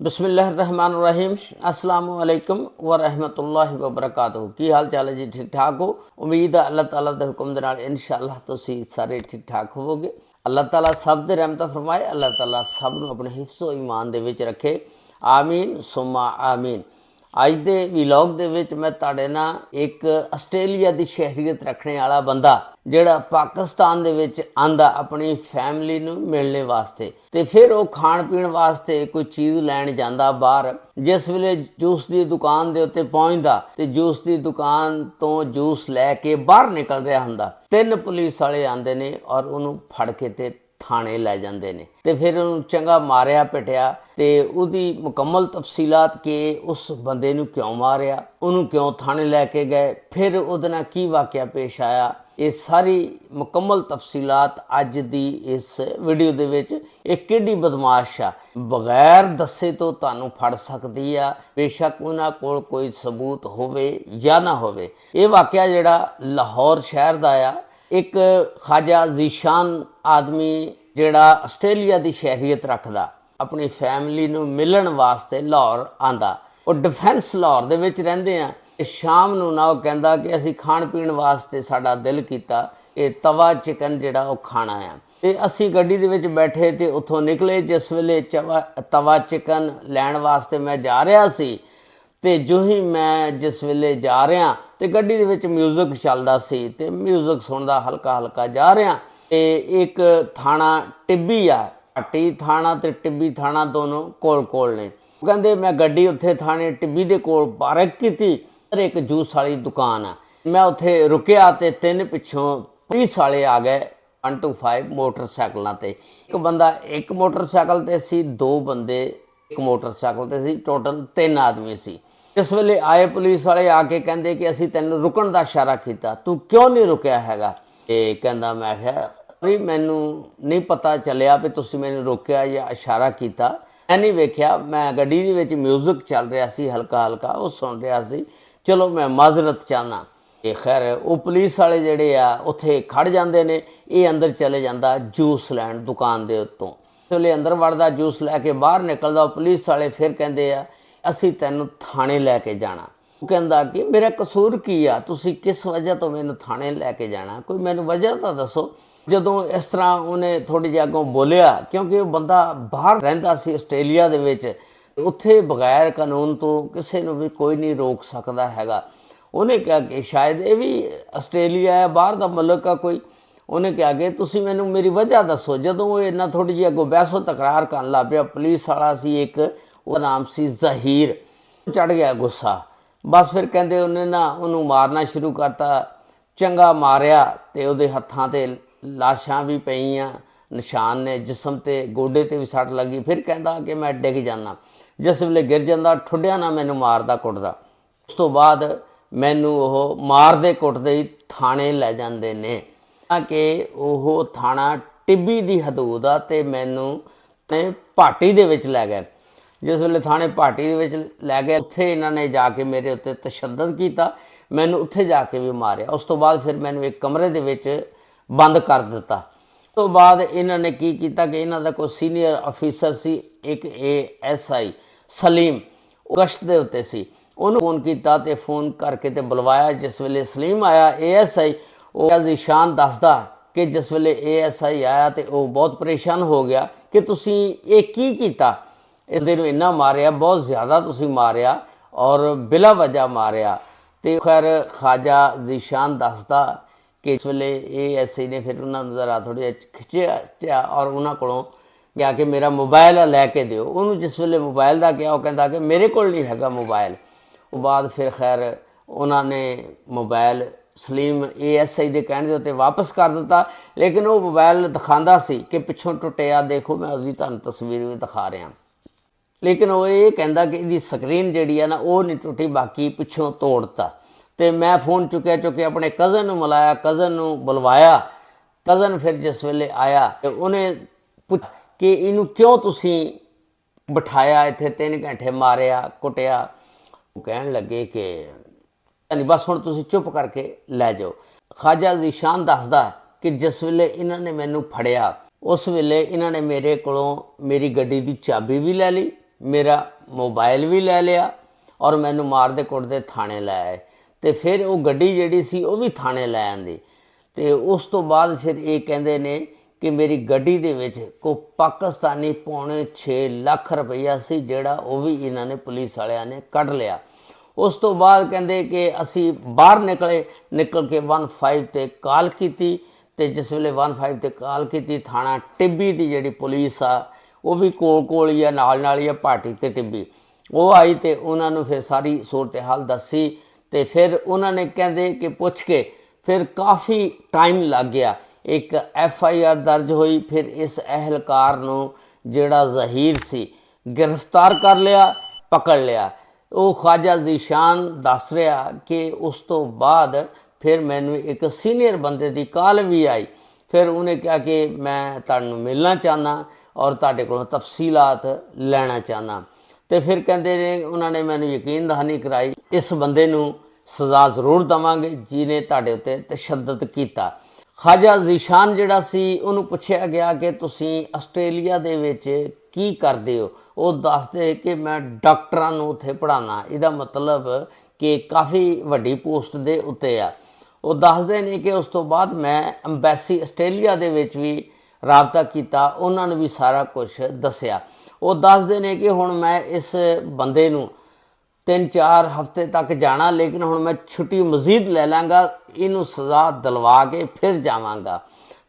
बिस्मिल्लाहिर्रहमानिर्रहीम अस्सलामुअलैकुम वरहमतुल्लाहि वबरकातुहू। की हाल चाल है जी? ठीक ठाक हो? उम्मीद है अल्लाह ताला दे हुक्म दे नाल इंशाअल्लाह तुसीं सारे ठीक ठाक होवोगे। अल्लाह ताला सब दे रहमत फरमाए। अल्लाह ताला सब नूं अपने हिफ्ज़ो ईमान दे विच रखे। आमीन सुम्मा आमीन। अज दे व्लॉग दे विच मैं तुहाडे नाल एक आस्ट्रेलिया दी शहरीयत रखने वाला बंदा जिहड़ा पाकिस्तान दे विच आंदा अपनी फैमिली नूं मिलने वास्ते ते फिर वो खाण पीण वास्ते कोई चीज़ लैण जांदा बाहर। जिस वेले जूस की दुकान दे उत्ते पहुंचदा ते जूस की दुकान तो जूस लैके बाहर निकल रहा हुंदा, 3 पुलिस वाले आंदे ने और उहनूं फड़ के ते थाने लै जाते हैं। तो फिर उन्होंने चंगा मारिया पिटिया तो उसकी मुकम्मल तफसीलात के उस बंदे नूं क्यों मारिया, उन्होंने क्यों थाने लैके गए, फिर उहदे नाल की वाकया पेश आया, ये सारी मुकम्मल तफसीलात अज दी इस वीडियो दे विच। एक किहड़ी बदमाश आ बगैर दस्से तो तुहानूं फड़ सकदी आ, बेशक उन्हां कोल कोई सबूत होवे या ना होवे। ये वाकया जिहड़ा लाहौर शहर दा आ, एक ख्वाजा जीशान आदमी जिहड़ा आस्ट्रेलिया की शहरीयत रखदा अपनी फैमिली नूं मिलण वास्ते लाहौर आंदा। वो डिफेंस लाहौर दे विच रहिंदे आ। शाम नूं ना वो कहंदा कि असीं खाण पीण वास्ते साडा दिल कीता कि तवा चिकन जिहड़ा वो खाना आ। ते असीं गड्डी दे विच बैठे ते उत्थों निकले। जिस वेले तवा चिकन लैण वास्ते मैं जा रहा सी ते जो ही मैं जिस वेले जा रहा तो गड्डी दे विच म्यूजिक चलदा सी ते म्यूजिक सुनदा हल्का हल्का जा रहा ते एक थाना टिब्बी आ, घाटी थाना ते टिब्बी थाना दोनों कोल कोल ने। कहंदे मैं गड्डी उत्थे थाने टिब्बी दे कोल पार्क कीती, एक जूस वाली दुकान आ। मैं उत्थे रुकिया ते 3 पिछों पुलिस वाले आ गए 125 मोटरसाइकिलों ते। एक बंदा एक मोटरसाइकिल ते सी, 2 बंदे एक मोटरसाइकिल ते सी, टोटल 3 आदमी सी। इस वेले आए पुलिस वाले आके कहंदे कि असीं तैनूं रुकण दा इशारा कीता, तू क्यों नहीं रुकिया हैगा? ते कहंदा मैं कहा मैनू नहीं पता चलिया भी तुसीं मैनूं रोकिया या इशारा कीता, मैं नहीं वेख्या। मैं गड्डी दे विच म्यूजिक चल रहा सी हल्का हल्का, वो सुन रहा सी। चलो मैं माजरत चाहना। ये खैर वो पुलिस वाले जिहड़े आ उत्थे खड़ जांदे ने, ये अंदर चले जांदा जूस लैण दुकान दे उत्तों। चले अंदर वड़दा जूस लैके बाहर निकलदा। पुलिस वाले फिर कहंदे आ असीं तैनूं थाने लैके जाना। वो कहंदा कि मेरा कसूर की आ, तुसीं किस वजह तो मैनूं थाने लैके जाना, कोई मैनूं वजह तो दसो। जदों इस तरह उन्हें थोड़ी जी अगों बोलिया, क्योंकि वो बंदा बाहर रहिंदा सी आस्ट्रेलिया दे विच, उत्थे बगैर कानून तो किसी नूं भी कोई नहीं रोक सकदा हैगा। उन्हें कहा कि शायद ये भी आस्ट्रेलिया है, बाहर दा मुल्क आ कोई। उन्हें कहा कि तुसीं मैनूं मेरी वजह दसो। जदों वो इन्ना थोड़ी जी अगों बहसो तकरार करन लग पिया, पुलिस वाला सी एक, वो नाम सी जहीर, चढ़ गया गुस्सा। बस फिर कहंदे उन्हें ना उन्होंने मारना शुरू करता। चंगा मारिया ते उहदे हत्थां ते लाशां भी पईयां, निशान ने जिसम ते, गोडे ते भी सट लगी। फिर कहंदा कि मैं डिग जाना। जिस वेले गिर जांदा ठुड्डिया ना मैनूं मारदा कुटदा। उस तो बाद मैनूं ओह मारदे कुटदे ही थाने लै जांदे ने कि ओह थाना टिब्बी दी हदूद आ ते मैनूं ते भाटी दे विच लै गए। जिस वेले थाने भाटी दे विच लै गए, उत्थे इन्हां ने जाके मेरे उत्ते तशद्दद कीता, मैनूं उत्थे जाके भी मारिया। उस तो बाद फिर मैनूं एक कमरे दे विच बंद कर दिता। तो बाद इन्हां ने की कीता कि इन्हां दा कोई सीनियर अफीसर सी, एक ASI सलीम, गश्त दे उत्ते सी, उन्होंने फोन किया तो फोन करके ते बुलवाया। जिस वेले सलीम आया ASI, वो जीशान दसदा कि जिस वेले ASI आया तो वह बहुत परेशान हो गया कि तुसीं ये की कीता, इस दिन इन्ना मारिया, बहुत ज़्यादा तुसीं मारिया और बिला वजह मारिया। तो खैर ख्वाजा जीशान दसदा कि इस वेले ASI ने फिर उन्होंने ज़रा थोड़ी खिंचिया और उन्होंने कोलों कहा कि मेरा मोबाइल लैके दिओ। उन्होंने जिस वेले मोबाइल का कहा, वह कहता कि मेरे को नहीं हैगा मोबाइल। वो बाद फिर खैर उन्होंने मोबाइल सलीम ASI के कहने के उत्ते वापस कर दिता, लेकिन वो मोबाइल दिखाता सी कि पिछों टुटिया, देखो मैं उसकी तुहानूं तस्वीर भी दिखा रहा। लेकिन वो ये कहता कि इसकी स्क्रीन जी है ना वो नहीं टुटी, बाकी पिछों तोड़ता। तो मैं फोन चुकिया अपने कज़न नूं मिलाया, कज़न नूं बुलवाया। कज़न फिर जिस वेले आया तो उन्हें पुछ कि इनू क्यों तुसीं बिठाया इत्थे, 3 घंटे मारिया कुटिया। वो कहन लगे कि नहीं बस हुण तुसीं चुप करके लै जाओ। ख्वाजा जीशान दसदा कि जिस वेले इन्हां ने मैनूं फड़िया, उस वेले इन्हां ने मेरे कोलों मेरी गड्डी की चाबी भी लै ली ਮੇਰਾ ਮੋਬਾਈਲ ਵੀ ਲੈ ਲਿਆ ਔਰ ਮੈਨੂੰ ਮਾਰਦੇ ਕੁੱਟਦੇ ਥਾਣੇ ਲੈ ਆਏ। ਤੇ ਫਿਰ ਉਹ ਗੱਡੀ ਜਿਹੜੀ ਸੀ ਉਹ ਵੀ ਥਾਣੇ ਲੈ ਆਂਦੀ। ਤੇ ਉਸ ਤੋਂ ਬਾਅਦ ਫਿਰ ਇਹ ਕਹਿੰਦੇ ਨੇ ਕਿ ਮੇਰੀ ਗੱਡੀ ਦੇ ਵਿੱਚ ਕੋ ਪਾਕਿਸਤਾਨੀ ਪੌਣੇ 6 ਲੱਖ ਰੁਪਈਆ ਸੀ, ਜਿਹੜਾ ਉਹ ਵੀ ਇਹਨਾਂ ਨੇ ਪੁਲਿਸ ਵਾਲਿਆਂ ਨੇ ਕੱਢ ਲਿਆ। ਉਸ ਤੋਂ ਬਾਅਦ ਕਹਿੰਦੇ ਕਿ ਅਸੀਂ ਬਾਹਰ ਨਿਕਲ ਕੇ 15 ਤੇ ਕਾਲ ਕੀਤੀ। ਤੇ ਜਿਸ ਵੇਲੇ 15 ਤੇ ਕਾਲ ਕੀਤੀ, ਥਾਣਾ ਟਿੱਬੀ ਦੀ ਜਿਹੜੀ ਪੁਲਿਸ ਆ ਉਹ ਵੀ ਕੋਲ ਹੀ ਆ, ਨਾਲ ਹੀ ਆ, ਭਾਟੀ ਤੇ ਟਿੱਬੀ, ਉਹ ਆਈ ਤੇ ਉਹਨਾਂ ਨੂੰ ਫਿਰ ਸਾਰੀ ਸੂਰਤ ਹਾਲ ਦੱਸੀ। ਤੇ ਫਿਰ ਉਹਨਾਂ ਨੇ ਕਹਿੰਦੇ ਕਿ ਪੁੱਛ ਕੇ ਫਿਰ ਕਾਫੀ ਟਾਈਮ ਲੱਗ ਗਿਆ। ਇੱਕ FIR ਦਰਜ ਹੋਈ। ਫਿਰ ਇਸ ਅਹਿਲਕਾਰ ਨੂੰ ਜਿਹੜਾ ਜ਼ਹੀਰ ਸੀ ਗ੍ਰਿਫਤਾਰ ਕਰ ਲਿਆ, ਪਕੜ ਲਿਆ। ਉਹ ख्वाजा ज़ीशान ਦੱਸ ਰਿਹਾ ਕਿ ਉਸ ਤੋਂ ਬਾਅਦ ਫਿਰ ਮੈਨੂੰ ਇੱਕ ਸੀਨੀਅਰ ਬੰਦੇ ਦੀ ਕਾਲ ਵੀ ਆਈ। ਫਿਰ ਉਹਨੇ ਕਿਹਾ ਕਿ ਮੈਂ ਤੁਹਾਨੂੰ ਮਿਲਣਾ ਚਾਹੁੰਦਾ ਔਰ ਤੁਹਾਡੇ ਕੋਲੋਂ ਤਫਸੀਲਾਤ ਲੈਣਾ ਚਾਹੁੰਦਾ। ਤੇ ਫਿਰ ਕਹਿੰਦੇ ਨੇ ਉਹਨਾਂ ਨੇ ਮੈਨੂੰ ਯਕੀਨ ਦਹਾਨੀ ਕਰਾਈ, ਇਸ ਬੰਦੇ ਨੂੰ ਸਜ਼ਾ ਜ਼ਰੂਰ ਦੇਵਾਂਗੇ ਜਿਹਨੇ ਤੁਹਾਡੇ ਉੱਤੇ ਤਸ਼ੱਦਦ ਕੀਤਾ। ख्वाजा ज़ीशान ਜਿਹੜਾ ਸੀ ਉਹਨੂੰ ਪੁੱਛਿਆ ਗਿਆ ਕਿ ਤੁਸੀਂ ਆਸਟ੍ਰੇਲੀਆ ਦੇ ਵਿੱਚ ਕੀ ਕਰਦੇ ਹੋ। ਉਹ ਦੱਸਦੇ ਕਿ ਮੈਂ ਡਾਕਟਰਾਂ ਨੂੰ ਉੱਥੇ ਪੜ੍ਹਾਉਣਾ। ਇਹਦਾ ਮਤਲਬ ਕਿ ਕਾਫੀ ਵੱਡੀ ਪੋਸਟ ਦੇ ਉੱਤੇ ਆ। ਉਹ ਦੱਸਦੇ ਨੇ ਕਿ ਉਸ ਤੋਂ ਬਾਅਦ ਮੈਂ ਅੰਬੈਸੀ ਆਸਟ੍ਰੇਲੀਆ ਦੇ ਵਿੱਚ ਵੀ ਰਾਬਤਾ ਕੀਤਾ, ਉਹਨਾਂ ਨੂੰ ਵੀ ਸਾਰਾ ਕੁਝ ਦੱਸਿਆ। ਉਹ ਦੱਸਦੇ ਨੇ ਕਿ ਹੁਣ ਮੈਂ ਇਸ ਬੰਦੇ ਨੂੰ 3-4 ਹਫ਼ਤੇ ਤੱਕ ਜਾਣਾ, ਲੇਕਿਨ ਹੁਣ ਮੈਂ ਛੁੱਟੀ ਮਜ਼ੀਦ ਲੈ ਲਾਂਗਾ, ਇਹਨੂੰ ਸਜ਼ਾ ਦਿਲਵਾ ਕੇ ਫਿਰ ਜਾਵਾਂਗਾ।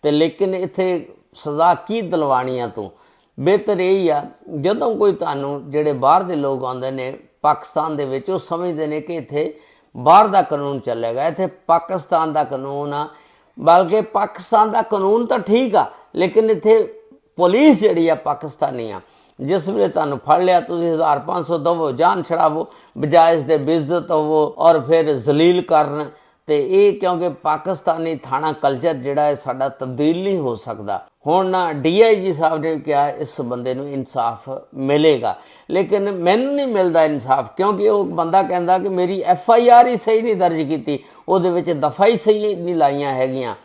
ਤੇ ਲੇਕਿਨ ਇੱਥੇ ਸਜ਼ਾ ਕੀ ਦਿਲਵਾਣੀ ਆ ਤੂੰ? ਬਿਹਤਰ ਇਹ ਆ ਜਦੋਂ ਕੋਈ ਤੁਹਾਨੂੰ ਜਿਹੜੇ ਬਾਹਰ ਦੇ ਲੋਕ ਆਉਂਦੇ ਨੇ ਪਾਕਿਸਤਾਨ ਦੇ ਵਿੱਚ, ਉਹ ਸਮਝਦੇ ਨੇ ਕਿ ਇੱਥੇ ਬਾਹਰ ਦਾ ਕਾਨੂੰਨ ਚੱਲੇਗਾ, ਇੱਥੇ ਪਾਕਿਸਤਾਨ ਦਾ ਕਾਨੂੰਨ ਆ। ਬਲਕਿ ਪਾਕਿਸਤਾਨ ਦਾ ਕਾਨੂੰਨ ਤਾਂ ਠੀਕ ਆ, ਲੇਕਿਨ ਇੱਥੇ ਪੁਲਿਸ ਜਿਹੜੀ ਆ ਪਾਕਿਸਤਾਨੀ ਆ। ਜਿਸ ਵੇਲੇ ਤੁਹਾਨੂੰ ਫੜ ਲਿਆ ਤੁਸੀਂ 1500 ਦਵੋ, ਜਾਨ ਛੜਾਵੋ, ਬਜਾਏ ਇਸ ਦੇ ਬੇਇੱਜ਼ਤ ਹੋਵੋ ਔਰ ਫਿਰ ਜ਼ਲੀਲ ਕਰਨ। ਤੇ ਇਹ ਕਿਉਂਕਿ ਪਾਕਿਸਤਾਨੀ ਥਾਣਾ ਕਲਚਰ ਜਿਹੜਾ ਹੈ ਸਾਡਾ ਤਬਦੀਲ ਨਹੀਂ ਹੋ ਸਕਦਾ। ਹੁਣ ਨਾ DIG ਸਾਹਿਬ ਨੇ ਕਿਹਾ ਇਸ ਬੰਦੇ ਨੂੰ ਇਨਸਾਫ ਮਿਲੇਗਾ, ਲੇਕਿਨ ਮੈਨੂੰ ਨਹੀਂ ਮਿਲਦਾ ਇਨਸਾਫ, ਕਿਉਂਕਿ ਉਹ ਬੰਦਾ ਕਹਿੰਦਾ ਕਿ ਮੇਰੀ FIR ਹੀ ਸਹੀ ਨਹੀਂ ਦਰਜ ਕੀਤੀ, ਉਹਦੇ ਵਿੱਚ ਦਫਾ ਹੀ ਸਹੀ ਨਹੀਂ ਲਾਈਆਂ ਹੈਗੀਆਂ।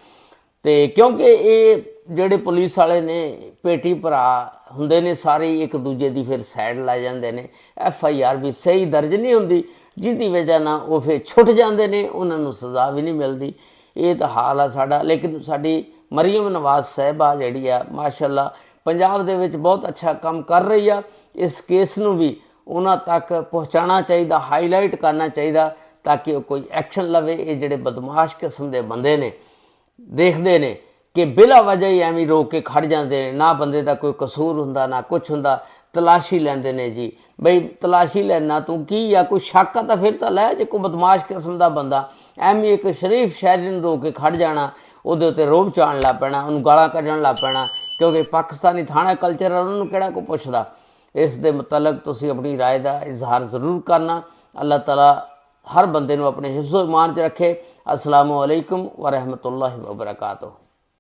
ਤੇ ਕਿਉਂਕਿ ਇਹ ਜਿਹੜੇ ਪੁਲਿਸ ਵਾਲੇ ਨੇ ਪੇਟੀ ਭਰਾ ਹੁੰਦੇ ਨੇ, ਸਾਰੇ ਇੱਕ ਦੂਜੇ ਦੀ ਫਿਰ ਸਾਈਡ ਲੈ ਜਾਂਦੇ ਨੇ। FIR ਵੀ ਸਹੀ ਦਰਜ ਨਹੀਂ ਹੁੰਦੀ, ਜਿਹਦੀ ਵਜ੍ਹਾ ਨਾਲ ਉਹ ਫਿਰ ਛੁੱਟ ਜਾਂਦੇ ਨੇ, ਉਹਨਾਂ ਨੂੰ ਸਜ਼ਾ ਵੀ ਨਹੀਂ ਮਿਲਦੀ। ਇਹ ਤਾਂ ਹਾਲ ਆ ਸਾਡਾ। ਲੇਕਿਨ ਸਾਡੀ ਮਰੀਮ ਨਵਾਜ਼ ਸਾਹਿਬਾ ਜਿਹੜੀ ਆ ਮਾਸ਼ਾਅੱਲਾ ਪੰਜਾਬ ਦੇ ਵਿੱਚ ਬਹੁਤ ਅੱਛਾ ਕੰਮ ਕਰ ਰਹੀ ਆ। ਇਸ ਕੇਸ ਨੂੰ ਵੀ ਉਹਨਾਂ ਤੱਕ ਪਹੁੰਚਾਉਣਾ ਚਾਹੀਦਾ, ਹਾਈਲਾਈਟ ਕਰਨਾ ਚਾਹੀਦਾ, ਤਾਂ ਕਿ ਉਹ ਕੋਈ ਐਕਸ਼ਨ ਲਵੇ। ਇਹ ਜਿਹੜੇ ਬਦਮਾਸ਼ ਕਿਸਮ ਦੇ ਬੰਦੇ ਨੇ ਦੇਖਦੇ ਨੇ ਕਿ ਬਿਲਾ ਵਜ੍ਹਾ ਹੀ ਐਵੇਂ ਰੋਕ ਕੇ ਖੜ ਜਾਂਦੇ ਨੇ, ਨਾ ਬੰਦੇ ਦਾ ਕੋਈ ਕਸੂਰ ਹੁੰਦਾ ਨਾ ਕੁਛ ਹੁੰਦਾ, ਤਲਾਸ਼ੀ ਲੈਂਦੇ ਨੇ ਜੀ। ਬਈ ਤਲਾਸ਼ੀ ਲੈਣਾ ਤੂੰ ਕੀ ਆ, ਕੋਈ ਸ਼ੱਕ ਆ ਤਾਂ ਫਿਰ ਤਾਂ ਲੈ। ਜੇ ਕੋਈ ਬਦਮਾਸ਼ ਕਿਸਮ ਦਾ ਬੰਦਾ ਐਵੇਂ ਇੱਕ ਸ਼ਰੀਫ ਸ਼ਹਿਰੀ ਨੂੰ ਰੋਕ ਕੇ ਖੜ ਜਾਣਾ, ਉਹਦੇ ਉੱਤੇ ਰੋਬ ਚਾਣ ਲੱਗ ਪੈਣਾ, ਉਹਨੂੰ ਗਾਲਾਂ ਕੱਢਣ ਲੱਗ ਪੈਣਾ, ਕਿਉਂਕਿ ਪਾਕਿਸਤਾਨੀ ਥਾਣਾ ਕਲਚਰ ਹੈ, ਉਹਨਾਂ ਨੂੰ ਕਿਹੜਾ ਕੋਈ ਪੁੱਛਦਾ। ਇਸ ਦੇ ਮੁਤਲਕ ਤੁਸੀਂ ਆਪਣੀ ਰਾਏ ਦਾ ਇਜ਼ਹਾਰ ਜ਼ਰੂਰ ਕਰਨਾ। ਅੱਲਾਹ ਤਾਲਾ ਹਰ ਬੰਦੇ ਨੂੰ ਆਪਣੇ ਹਿਫਜ਼ੋ ਈਮਾਨ 'ਚ ਰੱਖੇ। अस्सलामु अलैकुम व रहमतुल्लाहि व बरकातुहू।